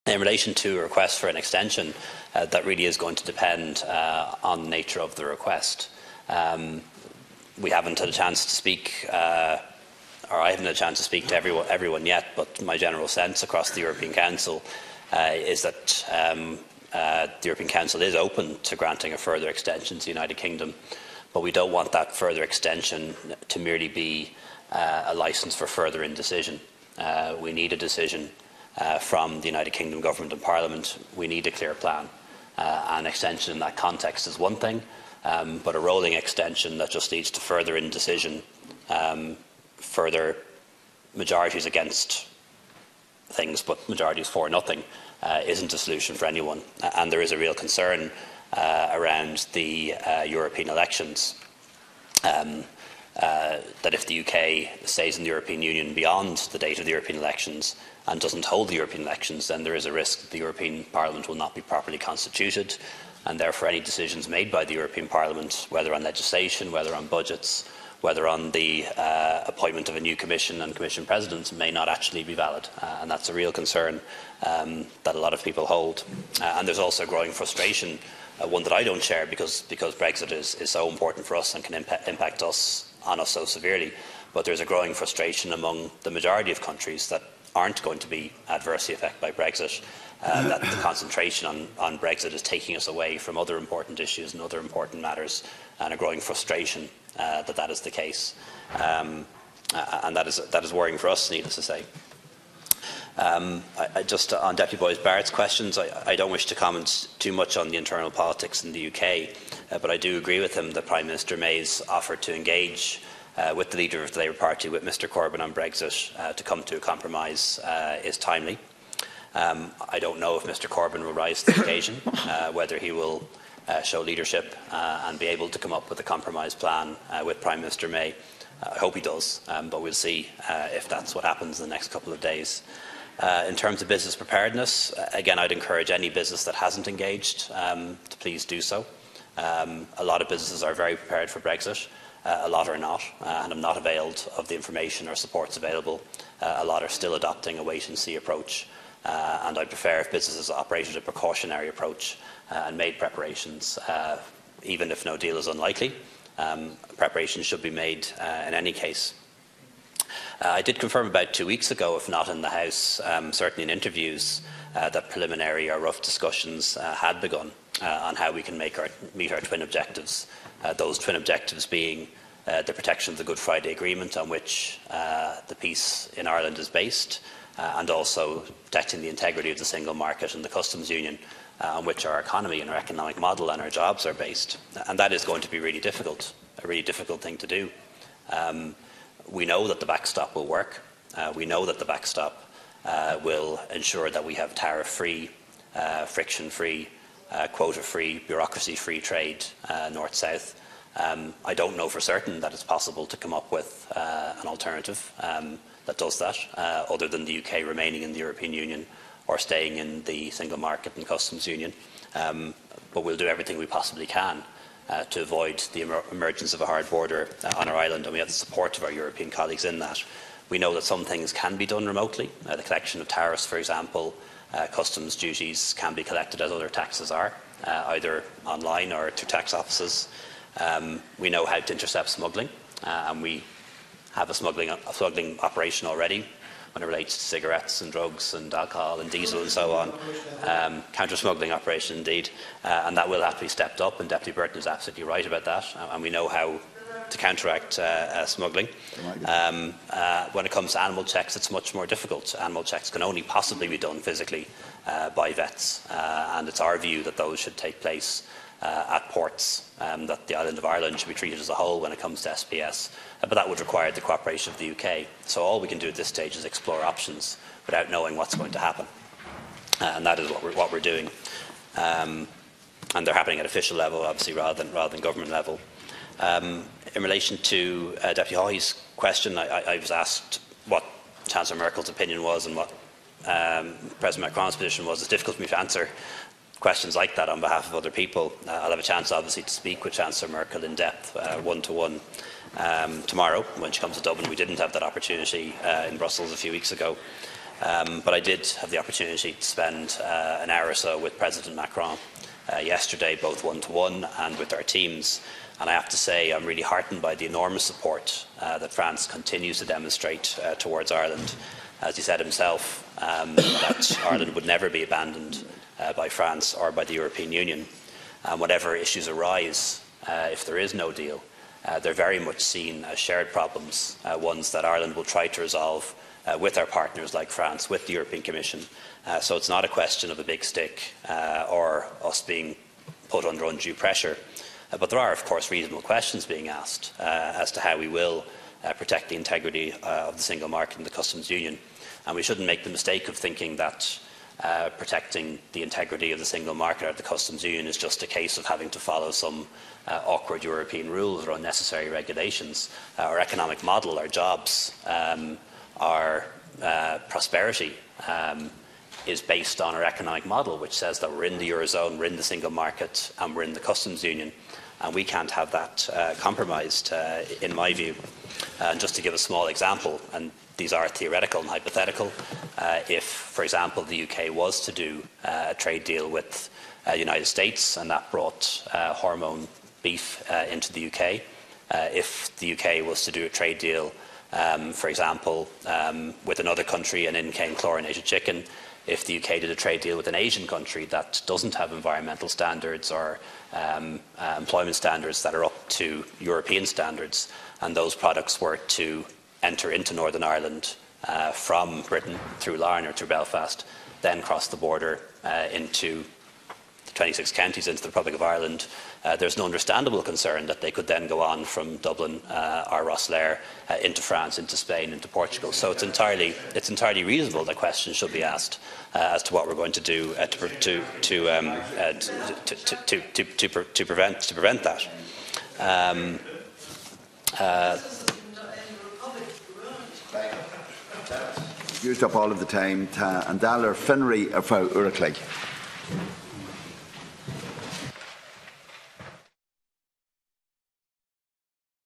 In relation to a request for an extension, that really is going to depend on the nature of the request. We haven't had a chance to speak, or I haven't had a chance to speak to everyone yet, but my general sense across the European Council is that the European Council is open to granting a further extension to the United Kingdom, but we don't want that further extension to merely be a licence for further indecision. We need a decision from the United Kingdom Government and Parliament. We need a clear plan. An extension in that context is one thing, but a rolling extension that just leads to further indecision, further majorities against things but majorities for nothing, isn't a solution for anyone. And there is a real concern around the European elections. That if the UK stays in the European Union beyond the date of the European elections and doesn't hold the European elections, then there is a risk that the European Parliament will not be properly constituted, and therefore any decisions made by the European Parliament, whether on legislation, whether on budgets, whether on the appointment of a new Commission and Commission President, may not actually be valid. And that's a real concern that a lot of people hold. And there's also growing frustration, one that I don't share because Brexit is so important for us and can impact on us so severely, but there's a growing frustration among the majority of countries that aren't going to be adversely affected by Brexit, that the concentration on Brexit is taking us away from other important issues and other important matters, and a growing frustration that is the case. And that is worrying for us, needless to say. Just on Deputy Boyce-Barrett's questions, I don't wish to comment too much on the internal politics in the UK, but I do agree with him that Prime Minister May's offer to engage with the leader of the Labour Party, with Mr Corbyn, on Brexit to come to a compromise is timely. I don't know if Mr Corbyn will rise to the occasion, whether he will show leadership and be able to come up with a compromise plan with Prime Minister May. I hope he does, but we'll see if that's what happens in the next couple of days. In terms of business preparedness, again, I'd encourage any business that hasn't engaged to please do so. A lot of businesses are very prepared for Brexit. A lot are not, and have not availed of the information or supports available. A lot are still adopting a wait-and-see approach, and I prefer if businesses operated a precautionary approach and made preparations, even if no deal is unlikely. Preparations should be made in any case. I did confirm about 2 weeks ago, if not in the House, certainly in interviews, that preliminary or rough discussions had begun on how we can meet our twin objectives. Those twin objectives being the protection of the Good Friday Agreement, on which the peace in Ireland is based, and also protecting the integrity of the single market and the customs union, on which our economy and our economic model and our jobs are based. And that is going to be really difficult, a really difficult thing to do. We know that the backstop will work. We know that the backstop will ensure that we have tariff-free, friction-free, quota-free, bureaucracy-free trade north-south. I don't know for certain that it's possible to come up with an alternative that does that, other than the UK remaining in the European Union or staying in the single market and customs union. But we'll do everything we possibly can to avoid the emergence of a hard border on our island, and we have the support of our European colleagues in that. We know that some things can be done remotely. The collection of tariffs, for example, customs duties can be collected as other taxes are, either online or through tax offices. We know how to intercept smuggling, and we have a smuggling operation already when it relates to cigarettes and drugs and alcohol and diesel and so on. Counter-smuggling operation indeed, and that will have to be stepped up, and Deputy Burton is absolutely right about that, and we know how to counteract smuggling. When it comes to animal checks, it's much more difficult. Animal checks can only possibly be done physically by vets, and it's our view that those should take place at ports, that the island of Ireland should be treated as a whole when it comes to SPS, but that would require the cooperation of the UK. So all we can do at this stage is explore options without knowing what's going to happen, and that is what we're doing. And they're happening at official level, obviously, rather than government level. In relation to Deputy Hawley's question, I was asked what Chancellor Merkel's opinion was and what President Macron's position was. It's difficult for me to answer questions like that on behalf of other people. I'll have a chance, obviously, to speak with Chancellor Merkel in depth, one-to-one, tomorrow when she comes to Dublin. We didn't have that opportunity in Brussels a few weeks ago. But I did have the opportunity to spend an hour or so with President Macron yesterday, both one-to-one and with our teams. And I have to say I'm really heartened by the enormous support that France continues to demonstrate towards Ireland. As he said himself, that Ireland would never be abandoned by France or by the European Union. And whatever issues arise, if there is no deal, they're very much seen as shared problems, ones that Ireland will try to resolve with our partners like France, with the European Commission. So it's not a question of a big stick or us being put under undue pressure. But there are, of course, reasonable questions being asked as to how we will protect the integrity of the single market and the customs union. And we shouldn't make the mistake of thinking that protecting the integrity of the single market or the customs union is just a case of having to follow some awkward European rules or unnecessary regulations. Our economic model, our jobs, our prosperity is based on our economic model, which says that we're in the Eurozone, we're in the single market and we're in the customs union. And we can't have that compromised, in my view. And just to give a small example, and these are theoretical and hypothetical, if, for example, the UK was to do a trade deal with the United States and that brought hormone beef into the UK, if the UK was to do a trade deal, for example, with another country and in came chlorinated chicken, if the UK did a trade deal with an Asian country that doesn't have environmental standards or employment standards that are up to European standards, and those products were to enter into Northern Ireland from Britain through Larne or through Belfast, then cross the border into the 26 counties into the Republic of Ireland, there's an understandable concern that they could then go on from Dublin or Rosslare into France, into Spain, into Portugal. So it's entirely reasonable that questions should be asked as to what we're going to do to prevent that. Used up all of the time. And Dalar Finnery of Uraclay.